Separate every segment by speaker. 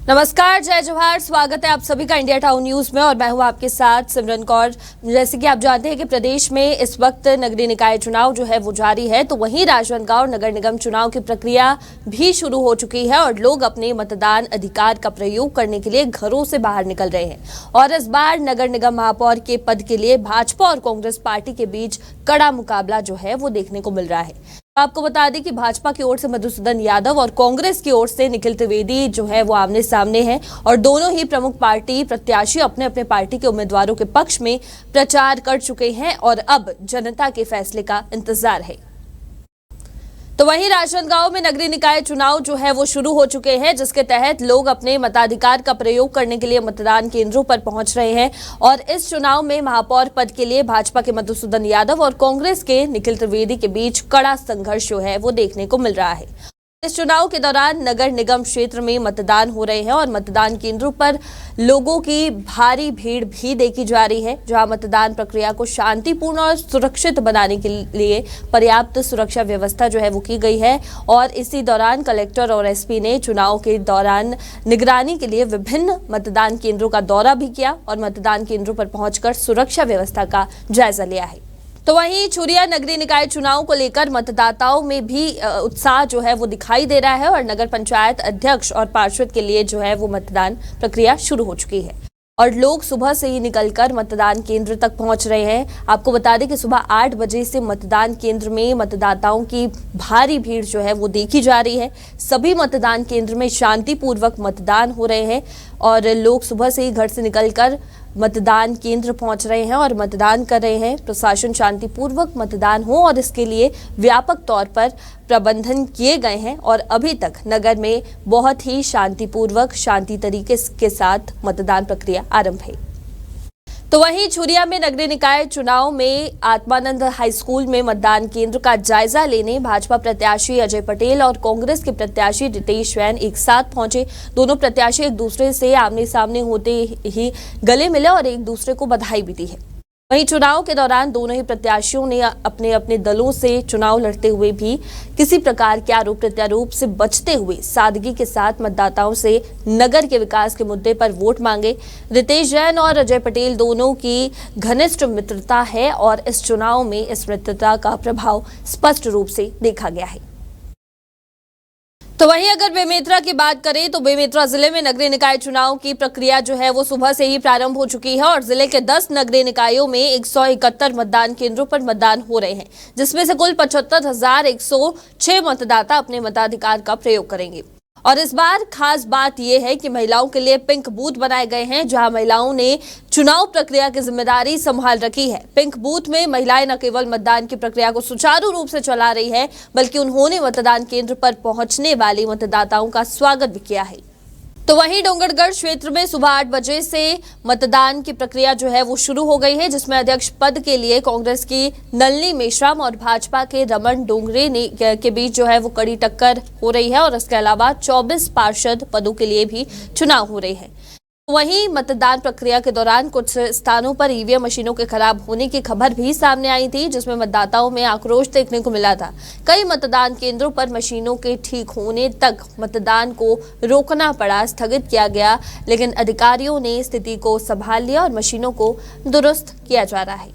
Speaker 1: नमस्कार, जय जोहार। स्वागत है आप सभी का इंडिया टाउन न्यूज में और मैं हूं आपके साथ सिमरन कौर। जैसे कि आप जानते हैं कि प्रदेश में इस वक्त नगरीय निकाय चुनाव जो है वो जारी है, तो वहीं राजनांदगांव नगर निगम चुनाव की प्रक्रिया भी शुरू हो चुकी है और लोग अपने मतदान अधिकार का प्रयोग करने के लिए घरों से बाहर निकल रहे हैं। और इस बार नगर निगम महापौर के पद के लिए भाजपा और कांग्रेस पार्टी के बीच कड़ा मुकाबला जो है वो देखने को मिल रहा है। आपको बता दें कि भाजपा की ओर से मधुसूदन यादव और कांग्रेस की ओर से निखिल त्रिवेदी जो है वो आमने सामने हैं और दोनों ही प्रमुख पार्टी प्रत्याशी अपने अपने पार्टी के उम्मीदवारों के पक्ष में प्रचार कर चुके हैं और अब जनता के फैसले का इंतजार है। तो वहीं राजनांदगांव में नगरीय निकाय चुनाव जो है वो शुरू हो चुके हैं, जिसके तहत लोग अपने मताधिकार का प्रयोग करने के लिए मतदान केंद्रों पर पहुंच रहे हैं। और इस चुनाव में महापौर पद के लिए भाजपा के मधुसूदन यादव और कांग्रेस के निखिल त्रिवेदी के बीच कड़ा संघर्ष जो है वो देखने को मिल रहा है। इस चुनाव के दौरान नगर निगम क्षेत्र में मतदान हो रहे हैं और मतदान केंद्रों पर लोगों की भारी भीड़ भी देखी जा रही है, जहां मतदान प्रक्रिया को शांतिपूर्ण और सुरक्षित बनाने के लिए पर्याप्त सुरक्षा व्यवस्था जो है वो की गई है। और इसी दौरान कलेक्टर और एसपी ने चुनाव के दौरान निगरानी के लिए विभिन्न मतदान केंद्रों का दौरा भी किया और मतदान केंद्रों पर पहुंचकर सुरक्षा व्यवस्था का जायजा लिया है। तो वहीं चुरिया नगरीय निकाय चुनाव को लेकर मतदाताओं में भी उत्साह जो है वो दिखाई दे रहा है और नगर पंचायत अध्यक्ष और पार्षद के लिए जो है वो मतदान प्रक्रिया शुरू हो चुकी है और लोग सुबह से ही निकलकर मतदान केंद्र तक पहुंच रहे हैं। आपको बता दें कि सुबह 8 बजे से मतदान केंद्र में मतदाताओं की भारी भीड़ जो है वो देखी जा रही है। सभी मतदान केंद्र में शांतिपूर्वक मतदान हो रहे हैं और लोग सुबह से ही घर से निकलकर मतदान केंद्र पहुंच रहे हैं और मतदान कर रहे हैं। प्रशासन शांतिपूर्वक मतदान हो और इसके लिए व्यापक तौर पर प्रबंधन किए गए हैं और अभी तक नगर में बहुत ही शांतिपूर्वक शांति तरीके के साथ मतदान प्रक्रिया आरंभ है। तो वहीं चुरिया में नगरीय निकाय चुनाव में आत्मानंद हाई स्कूल में मतदान केंद्र का जायजा लेने भाजपा प्रत्याशी अजय पटेल और कांग्रेस के प्रत्याशी रितेश जैन एक साथ पहुंचे। दोनों प्रत्याशी एक दूसरे से आमने सामने होते ही गले मिले और एक दूसरे को बधाई भी दी है। वहीं चुनाव के दौरान दोनों ही प्रत्याशियों ने अपने अपने दलों से चुनाव लड़ते हुए भी किसी प्रकार के आरोप प्रत्यारोप से बचते हुए सादगी के साथ मतदाताओं से नगर के विकास के मुद्दे पर वोट मांगे। रितेश जैन और अजय पटेल दोनों की घनिष्ठ मित्रता है और इस चुनाव में इस मित्रता का प्रभाव स्पष्ट रूप से देखा गया है। तो वहीं अगर बेमेतरा की बात करें तो बेमेतरा जिले में नगरीय निकाय चुनाव की प्रक्रिया जो है वो सुबह से ही प्रारंभ हो चुकी है और जिले के 10 नगरीय निकायों में 171 मतदान केंद्रों पर मतदान हो रहे हैं, जिसमें से कुल 75,106 मतदाता अपने मताधिकार का प्रयोग करेंगे। और इस बार खास बात यह है कि महिलाओं के लिए पिंक बूथ बनाए गए हैं, जहां महिलाओं ने चुनाव प्रक्रिया की जिम्मेदारी संभाल रखी है। पिंक बूथ में महिलाएं न केवल मतदान की प्रक्रिया को सुचारू रूप से चला रही है, बल्कि उन्होंने मतदान केंद्र पर पहुंचने वाले मतदाताओं का स्वागत भी किया है। तो वहीं डोंगरगढ़ क्षेत्र में सुबह 8 बजे से मतदान की प्रक्रिया जो है वो शुरू हो गई है, जिसमें अध्यक्ष पद के लिए कांग्रेस की नलिनी मेश्राम और भाजपा के रमन डोंगरे के बीच जो है वो कड़ी टक्कर हो रही है और इसके अलावा 24 पार्षद पदों के लिए भी चुनाव हो रहे हैं। वहीं मतदान प्रक्रिया के दौरान कुछ स्थानों पर ईवीएम मशीनों के खराब होने की खबर भी सामने आई थी, जिसमें मतदाताओं में आक्रोश देखने को मिला था। कई मतदान केंद्रों पर मशीनों के ठीक होने तक मतदान को रोकना पड़ा, स्थगित किया गया, लेकिन अधिकारियों ने स्थिति को संभाल लिया और मशीनों को दुरुस्त किया जा रहा है।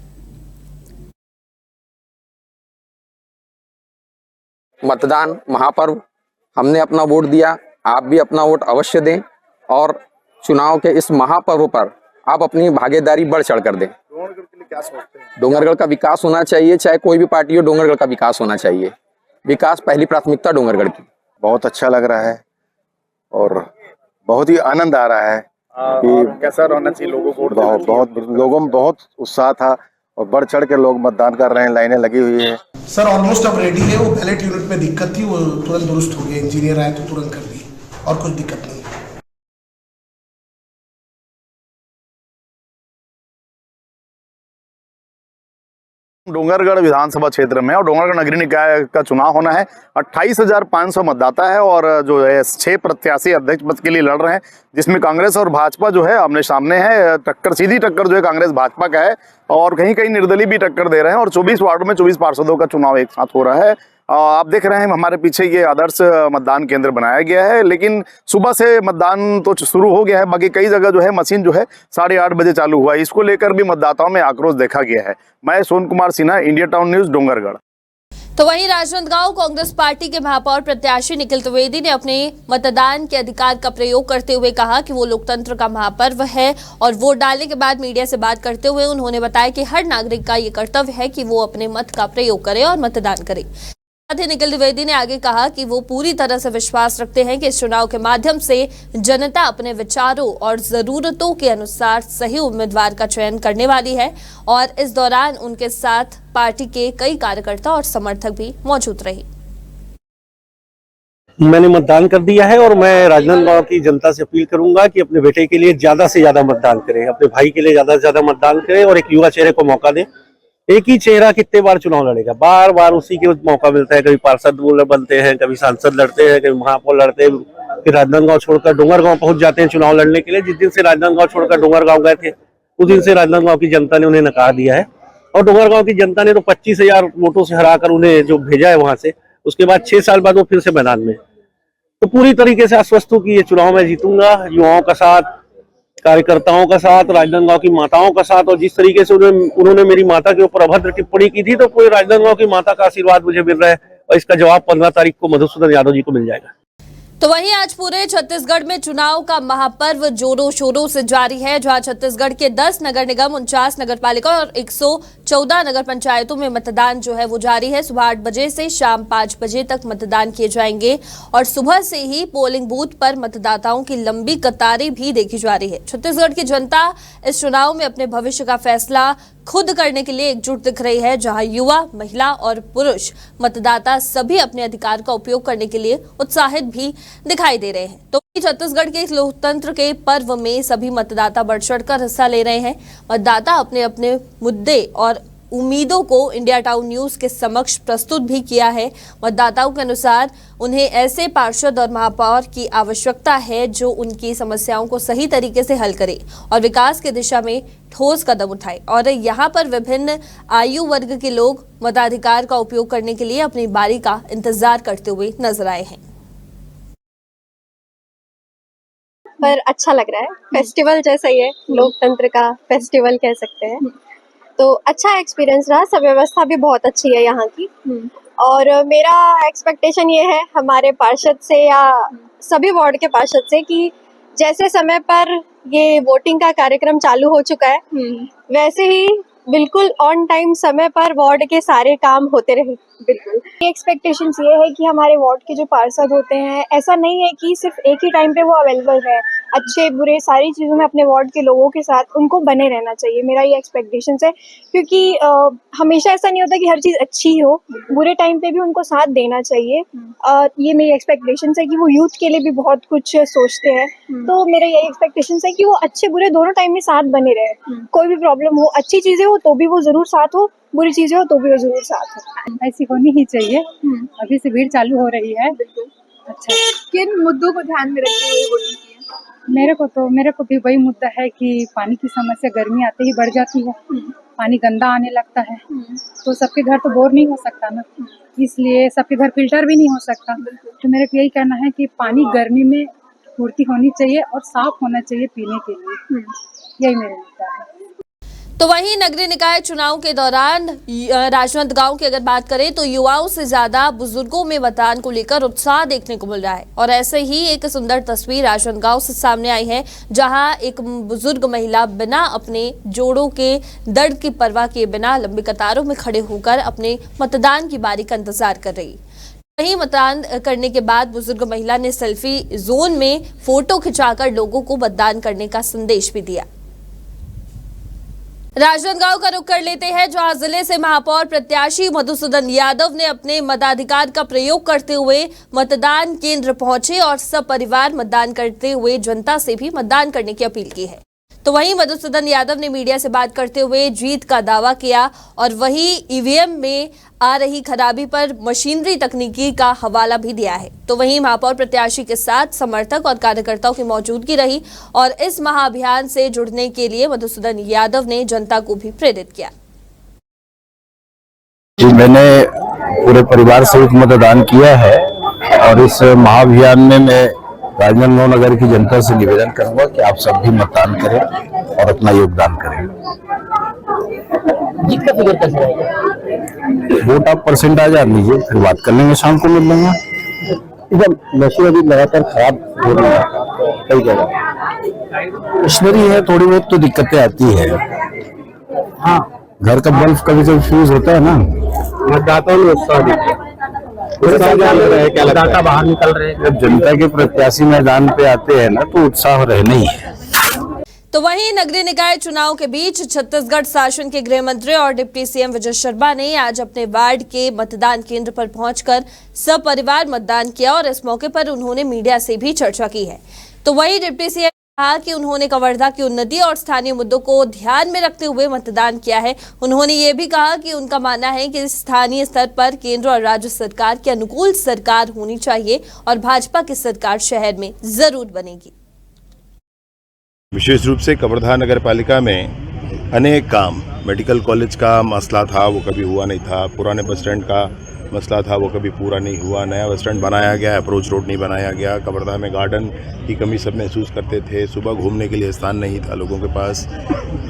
Speaker 2: मतदान महापर्व, हमने अपना वोट दिया, आप भी अपना वोट अवश्य दें और चुनाव के इस महापर्व पर आप अपनी भागीदारी बढ़ चढ़ कर दें।
Speaker 3: डोंगरगढ़ के लिए क्या सोचते हैं?
Speaker 2: डोंगरगढ़ का विकास होना चाहिए, चाहे कोई भी पार्टी हो, डोंगरगढ़ का विकास होना चाहिए। विकास पहली प्राथमिकता डोंगरगढ़ की।
Speaker 3: बहुत अच्छा लग रहा है और बहुत ही आनंद आ रहा है कि कैसा रहना चाहिए लोगों को। बहुत लोगों में बहुत उत्साह था और बढ़ चढ़ के लोग मतदान कर रहे हैं, लाइनें लगी हुई है।
Speaker 4: सर ऑलमोस्ट अब रेडी है। वो बैलेट यूनिट में दिक्कत थी, वो तुरंत दुरुस्त हो गया। इंजीनियर आए तो तुरंत कर दिए और कुछ दिक्कत नहीं।
Speaker 5: डोंगरगढ़ विधानसभा क्षेत्र में और डोंगरगढ़ नगरीय निकाय का चुनाव होना है। 28,500 मतदाता है और जो है 6 प्रत्याशी अध्यक्ष पद के लिए लड़ रहे हैं, जिसमें कांग्रेस और भाजपा जो है आमने सामने है। टक्कर, सीधी टक्कर जो है कांग्रेस भाजपा का है और कहीं कहीं निर्दलीय भी टक्कर दे रहे हैं और 24 वार्डों में 24 पार्षदों का चुनाव एक साथ हो रहा है। आप देख रहे हैं हमारे पीछे ये आदर्श मतदान केंद्र बनाया गया है, लेकिन सुबह से मतदान तो शुरू हो गया है, बाकी कई जगह जो है मशीन जो है 8:30 बजे चालू हुआ है। इसको लेकर भी मतदाताओं में आक्रोश देखा गया है। मैं Son Kumar Sinha, India town news, Dongargarh.
Speaker 1: तो वहीं राजनांदगांव कांग्रेस पार्टी के महापौर प्रत्याशी निखिल त्रिवेदी ने अपने मतदान के अधिकार का प्रयोग करते हुए कहा कि वो लोकतंत्र का महापर्व है और वोट डालने के बाद मीडिया से बात करते हुए उन्होंने बताया कि हर नागरिक का ये कर्तव्य है कि वो अपने मत का प्रयोग करे और मतदान करे। साथ ही निखिल त्रिवेदी ने आगे कहा कि वो पूरी तरह से विश्वास रखते हैं कि इस चुनाव के माध्यम से जनता अपने विचारों और जरूरतों के अनुसार सही उम्मीदवार का चयन करने वाली है और इस दौरान उनके साथ पार्टी के कई कार्यकर्ता और समर्थक भी मौजूद रहे।
Speaker 6: मैंने मतदान कर दिया है और मैं राजनांदगांव की जनता से अपील करूंगा कि अपने बेटे के लिए ज्यादा से ज्यादा मतदान करें, अपने भाई के लिए ज्यादा से ज्यादा मतदान करें और एक युवा चेहरे को मौका दें। एक ही चेहरा कितने बार चुनाव लड़ेगा, बार बार उसी के मौका मिलता है। कभी पार्षद बनते हैं, कभी सांसद लड़ते हैं, कभी महापौर लड़ते हैं, फिर राजनांदगांव छोड़कर डोंगरगांव पहुंच जाते हैं चुनाव लड़ने के लिए। जिस दिन से राजनांदगांव छोड़कर डोंगरगांव गए थे उस दिन से राजनांदगांव की जनता ने उन्हें नकार दिया है और डोंगरगांव की जनता ने तो 25,000 वोटों से हराकर उन्हें जो भेजा है वहां से, उसके बाद 6 साल बाद वो फिर से मैदान में। तो पूरी तरीके से आश्वस्त हूं कि ये चुनाव मैं जीतूंगा, युवाओं का साथ, कार्यकर्ताओं का साथ, राजनांदगांव की माताओं का साथ। और जिस तरीके से उन्होंने मेरी माता के ऊपर अभद्र टिप्पणी की थी, तो पूरे राजनांदगांव की माता का आशीर्वाद मुझे मिल रहा है और इसका जवाब 15 तारीख को मधुसूदन यादव जी को मिल जाएगा।
Speaker 1: तो वहीं आज पूरे छत्तीसगढ़ में चुनाव का महापर्व जोरों शोरों से जारी है, जहां छत्तीसगढ़ के 10 नगर निगम, 49 नगर पालिका और 114 नगर पंचायतों में मतदान जो है वो जारी है। सुबह 8 बजे से शाम 5 बजे तक मतदान किए जाएंगे और सुबह से ही पोलिंग बूथ पर मतदाताओं की लंबी कतारें भी देखी जा रही है। छत्तीसगढ़ की जनता इस चुनाव में अपने भविष्य का फैसला खुद करने के लिए एकजुट दिख रही है, जहां युवा, महिला और पुरुष मतदाता सभी अपने अधिकार का उपयोग करने के लिए उत्साहित भी दिखाई दे रहे हैं। तो छत्तीसगढ़ के इस लोकतंत्र के पर्व में सभी मतदाता बढ़ चढ़कर हिस्सा ले रहे हैं। मतदाता अपने अपने मुद्दे और उम्मीदों को इंडिया टाउन न्यूज के समक्ष प्रस्तुत भी किया है। मतदाताओं के अनुसार उन्हें ऐसे पार्षद और महापौर की आवश्यकता है जो उनकी समस्याओं को सही तरीके से हल करे और विकास की दिशा में ठोस कदम उठाए। और यहाँ पर विभिन्न आयु वर्ग के लोग मताधिकार का उपयोग करने के लिए अपनी बारी का इंतजार करते हुए नजर आए हैं।
Speaker 7: पर अच्छा लग रहा है, फेस्टिवल जैसा ही है, लोकतंत्र का फेस्टिवल कह सकते हैं। तो अच्छा एक्सपीरियंस रहा, सब व्यवस्था भी बहुत अच्छी है यहाँ की। और मेरा एक्सपेक्टेशन ये है हमारे पार्षद से या सभी वार्ड के पार्षद से कि जैसे समय पर ये वोटिंग का कार्यक्रम चालू हो चुका है वैसे ही बिल्कुल ऑन टाइम समय पर वार्ड के सारे काम होते रहे। बिल्कुल ये एक्सपेक्टेशंस ये है कि हमारे वार्ड के जो पार्षद होते हैं, ऐसा नहीं है कि सिर्फ एक ही टाइम पे वो अवेलेबल है, अच्छे बुरे सारी चीज़ों में अपने वार्ड के लोगों के साथ उनको बने रहना चाहिए। मेरा ये एक्सपेक्टेशंस है, क्योंकि हमेशा ऐसा नहीं होता कि हर चीज़ अच्छी हो, बुरे टाइम पे भी उनको साथ देना चाहिए। ये मेरी एक्सपेक्टेशंस है कि वो यूथ के लिए भी बहुत कुछ सोचते हैं। तो मेरा यही एक्सपेक्टेशंस है कि वो अच्छे बुरे दोनों टाइम में साथ बने रहे। कोई भी प्रॉब्लम हो, अच्छी चीज़ें हो तो भी वो ज़रूर साथ हो, बुरी चीज़ें हो तो भी वो ज़रूर साथ हो।
Speaker 8: ऐसी होनी ही चाहिए। अभी से भीड़ चालू हो रही है। अच्छा,
Speaker 9: किन मुद्दों को ध्यान में रखते हुए वोटिंग की है?
Speaker 8: मेरे को भी वही मुद्दा है कि पानी की समस्या गर्मी आते ही बढ़ जाती है, पानी गंदा आने लगता है। तो सबके घर तो बोर नहीं हो सकता ना, इसलिए सबके घर फिल्टर भी नहीं हो सकता। तो मेरा यही कहना है कि पानी गर्मी में पूर्ति होनी चाहिए और साफ होना चाहिए पीने के लिए। यही मेरा मुद्दा है।
Speaker 1: तो वहीं नगरीय निकाय चुनाव के दौरान राजनांदगांव की अगर बात करें तो युवाओं से ज्यादा बुजुर्गों में मतदान को लेकर उत्साह देखने को मिल रहा है। और ऐसे ही एक सुंदर तस्वीर राजनांदगांव से सामने आई है, जहां एक बुजुर्ग महिला बिना अपने जोड़ों के दर्द की परवाह किए बिना लंबी कतारों में खड़े होकर अपने मतदान की बारी का इंतजार कर रही। वहीं मतदान करने के बाद बुजुर्ग महिला ने सेल्फी जोन में फोटो खिंचाकर लोगों को मतदान करने का संदेश भी दिया। राजनांदगांव का रुख कर लेते हैं, जहां जिले से महापौर प्रत्याशी मधुसूदन यादव ने अपने मताधिकार का प्रयोग करते हुए मतदान केंद्र पहुंचे और सपरिवार मतदान करते हुए जनता से भी मतदान करने की अपील की है। तो वहीं मधुसूदन यादव ने मीडिया से बात करते हुए जीत का दावा किया और वही ईवीएम में आ रही खराबी पर मशीनरी तकनीकी का हवाला भी दिया है। तो वहीं महापौर प्रत्याशी के साथ समर्थक और कार्यकर्ताओं की मौजूदगी रही और इस महाअभियान से जुड़ने के लिए मधुसूदन यादव ने जनता को भी प्रेरित किया।
Speaker 3: जी, मैंने पूरे परिवार सहित मतदान किया है और इस महाअभियान में मैं राजनांदगांव नगर की जनता से निवेदन करूंगा कि आप सब भी मतदान करें और अपना योगदान करें।
Speaker 10: जीत का फिगर कैसे रहेगा?
Speaker 3: वोट आप परसेंटेज आ लीजिए, फिर बात कर लेंगे, शाम को मिल लेंगे।
Speaker 10: नशे अभी लगातार खराब हो रही है कई जगह,
Speaker 3: मिशनरी है, थोड़ी बहुत तो दिक्कतें आती है। हाँ, घर का बल्ब कभी कभी फ्यूज होता है ना।
Speaker 10: मतदाताओं में उत्साह दिखे, मतदाता बाहर निकल रहे हैं।
Speaker 3: जब जनता के प्रत्याशी मैदान पे आते हैं ना तो उत्साह रहना ही है।
Speaker 1: तो वहीं नगरीय निकाय चुनाव के बीच छत्तीसगढ़ शासन के गृह मंत्री और डिप्टी सीएम विजय शर्मा ने आज अपने वार्ड के मतदान केंद्र पर पहुंचकर सपरिवार मतदान किया और इस मौके पर उन्होंने मीडिया से भी चर्चा की है। तो वहीं डिप्टी सीएम ने कहा कि उन्होंने कवर्धा की उन्नति और स्थानीय मुद्दों को ध्यान में रखते हुए मतदान किया है। उन्होंने ये भी कहा कि उनका मानना है कि स्थानीय स्तर पर केंद्र और राज्य सरकार के अनुकूल सरकार होनी चाहिए और भाजपा की सरकार शहर में जरूर बनेगी।
Speaker 11: विशेष रूप से कवर्धा नगर पालिका में अनेक काम, मेडिकल कॉलेज का मसला था वो कभी हुआ नहीं था, पुराने बस स्टैंड का मसला था वो कभी पूरा नहीं हुआ, नया बस स्टैंड बनाया गया, अप्रोच रोड नहीं बनाया गया, कवर्धा में गार्डन की कमी सब महसूस करते थे, सुबह घूमने के लिए स्थान नहीं था लोगों के पास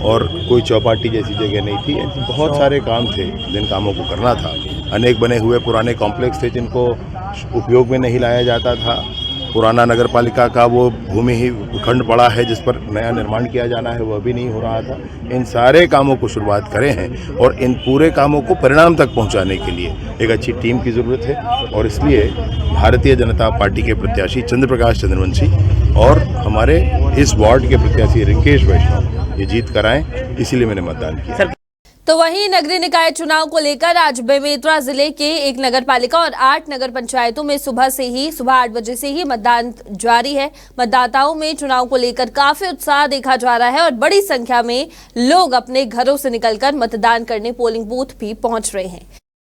Speaker 11: और कोई चौपाटी जैसी जगह नहीं थी। ऐसे बहुत सारे काम थे जिन कामों को करना था। अनेक बने हुए पुराने कॉम्प्लेक्स थे जिनको उपयोग में नहीं लाया जाता था। पुराना नगर पालिका का वो भूमि ही खंड पड़ा है जिस पर नया निर्माण किया जाना है, वह भी नहीं हो रहा था। इन सारे कामों को शुरुआत करें हैं और इन पूरे कामों को परिणाम तक पहुंचाने के लिए एक अच्छी टीम की ज़रूरत है और इसलिए भारतीय जनता पार्टी के प्रत्याशी चंद्र प्रकाश चंद्रवंशी और हमारे इस वार्ड के प्रत्याशी रिंकेश वैष्णव ये जीत कराएं, इसीलिए मैंने मतदान किया।
Speaker 1: तो वहीं नगरीय निकाय चुनाव को लेकर आज बेमेतरा जिले के एक नगर पालिका और 8 नगर पंचायतों में सुबह 8 बजे से ही मतदान जारी है। मतदाताओं में चुनाव को लेकर काफी उत्साह देखा जा रहा है और बड़ी संख्या में लोग अपने घरों से निकलकर मतदान करने पोलिंग बूथ भी पहुंच रहे हैं।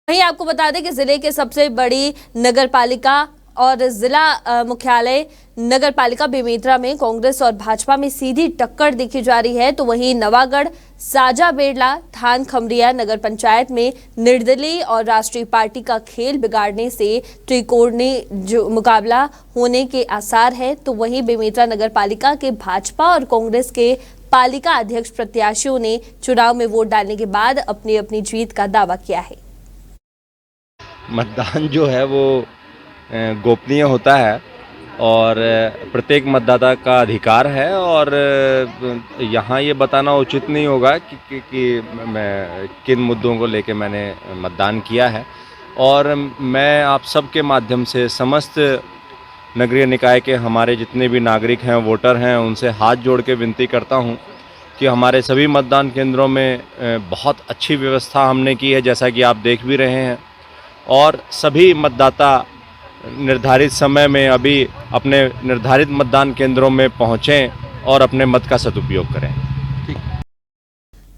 Speaker 1: वहीं आपको बता दें कि जिले के सबसे बड़ी नगर पालिका और जिला मुख्यालय नगर पालिका बेमेतरा में कांग्रेस और भाजपा में सीधी टक्कर देखी जा रही है। तो वहीं नवागढ़, साजा बेड़ला, थान खमरिया नगर पंचायत में निर्दलीय और राष्ट्रीय पार्टी का खेल बिगाड़ने से त्रिकोणीय जो मुकाबला होने के आसार है। तो वहीं बेमेतरा नगर पालिका के भाजपा और कांग्रेस के पालिका अध्यक्ष प्रत्याशियों ने चुनाव में वोट डालने के बाद अपनी अपनी जीत का दावा किया है।
Speaker 12: मतदान जो है वो गोपनीय होता है और प्रत्येक मतदाता का अधिकार है और यहाँ ये बताना उचित नहीं होगा कि मैं किन मुद्दों को लेके मैंने मतदान किया है। और मैं आप सबके माध्यम से समस्त नगरीय निकाय के हमारे जितने भी नागरिक हैं, वोटर हैं, उनसे हाथ जोड़ के विनती करता हूँ कि हमारे सभी मतदान केंद्रों में बहुत अच्छी व्यवस्था हमने की है, जैसा कि आप देख भी रहे हैं। और सभी मतदाता निर्धारित समय में अभी अपने निर्धारित मतदान केंद्रों में पहुंचें और अपने मत का सदुपयोग करें।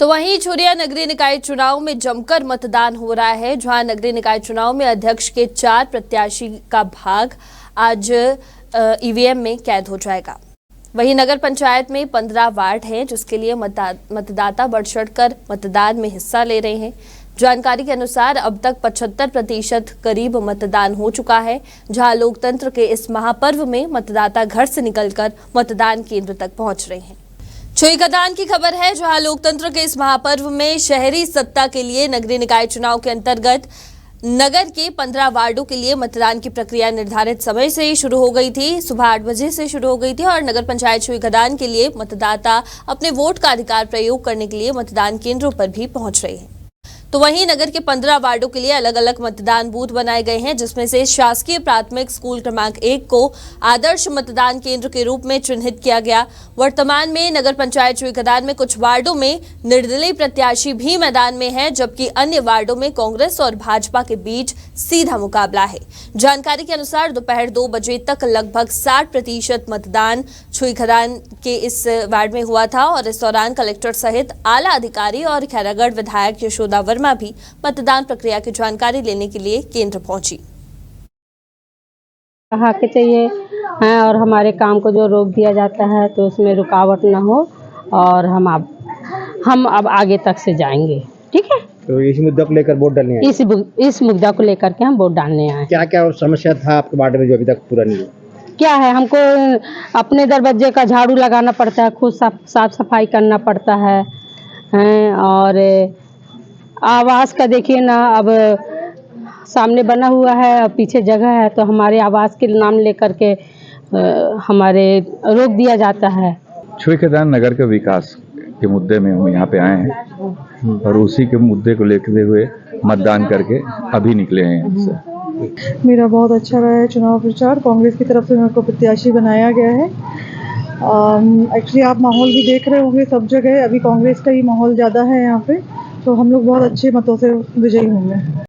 Speaker 1: तो वहीं छुरिया नगरीय निकाय चुनाव में जमकर मतदान हो रहा है, जहां नगरीय निकाय चुनाव में अध्यक्ष के 4 प्रत्याशी का भाग आज ईवीएम में कैद हो जाएगा। वहीं नगर पंचायत में 15 वार्ड हैं जिसके लिए मतदाता बढ़ चढ़कर मतदान में हिस्सा ले रहे हैं। जानकारी के अनुसार अब तक 75% करीब मतदान हो चुका है, जहां लोकतंत्र के इस महापर्व में मतदाता घर से निकलकर मतदान केंद्र तक पहुंच रहे हैं। छुईखदान की खबर है, जहां लोकतंत्र के इस महापर्व में शहरी सत्ता के लिए नगरीय निकाय चुनाव के अंतर्गत नगर के 15 वार्डों के लिए मतदान की प्रक्रिया निर्धारित समय से ही शुरू हो गई थी। सुबह 8 बजे से शुरू हो गई थी और नगर पंचायत छुईखदान के लिए मतदाता अपने वोट का अधिकार प्रयोग करने के लिए मतदान केंद्रों पर भी पहुंच रहे हैं। तो वहीं नगर के 15 वार्डों के लिए अलग अलग मतदान बूथ बनाए गए हैं, जिसमें से शासकीय प्राथमिक स्कूल क्रमांक 1 को आदर्श मतदान केंद्र के रूप में चिन्हित किया गया। वर्तमान में नगर पंचायत छुईखदान में कुछ वार्डों में निर्दलीय प्रत्याशी भी मैदान में है, जबकि अन्य वार्डों में कांग्रेस और भाजपा के बीच सीधा मुकाबला है। जानकारी के अनुसार दोपहर 2 बजे तक लगभग 60% मतदान छुईखदान के इस वार्ड में हुआ था और इस दौरान कलेक्टर सहित आला अधिकारी और खैरागढ़ विधायक यशोदा वर्मा भी मतदान प्रक्रिया की जानकारी लेने के लिए केंद्र पहुंची।
Speaker 13: कहा के चाहिए हैं और हमारे काम को जो रोक दिया जाता है तो उसमें रुकावट ना हो और हम अब आगे तक से जाएंगे। ठीक है।
Speaker 10: तो इस मुद्दे को लेकर वोट डालने आए?
Speaker 13: इस मुद्दा को लेकर के हम वोट डालने आए।
Speaker 10: क्या क्या समस्या था आपके वार्ड में जो अभी तक पूरा नहीं हुआ?
Speaker 13: क्या है, हमको अपने दरवाजे का झाड़ू लगाना पड़ता है, खुद साफ सफाई करना पड़ता है और आवास का देखिए ना, अब सामने बना हुआ है और पीछे जगह है, तो हमारे आवास के नाम लेकर के हमारे रोक दिया जाता है।
Speaker 14: छुईखेदान नगर के विकास के मुद्दे में हम यहाँ पे आए हैं और उसी के मुद्दे को लेते हुए मतदान करके अभी निकले हैं यहाँ से।
Speaker 15: मेरा बहुत अच्छा रहा है चुनाव प्रचार। कांग्रेस की तरफ से मेरे को प्रत्याशी बनाया गया है। एक्चुअली आप माहौल भी देख रहे होंगे, सब जगह अभी कांग्रेस का ही माहौल ज़्यादा है यहाँ पे, तो हम लोग बहुत अच्छे मतों से विजयी होंगे।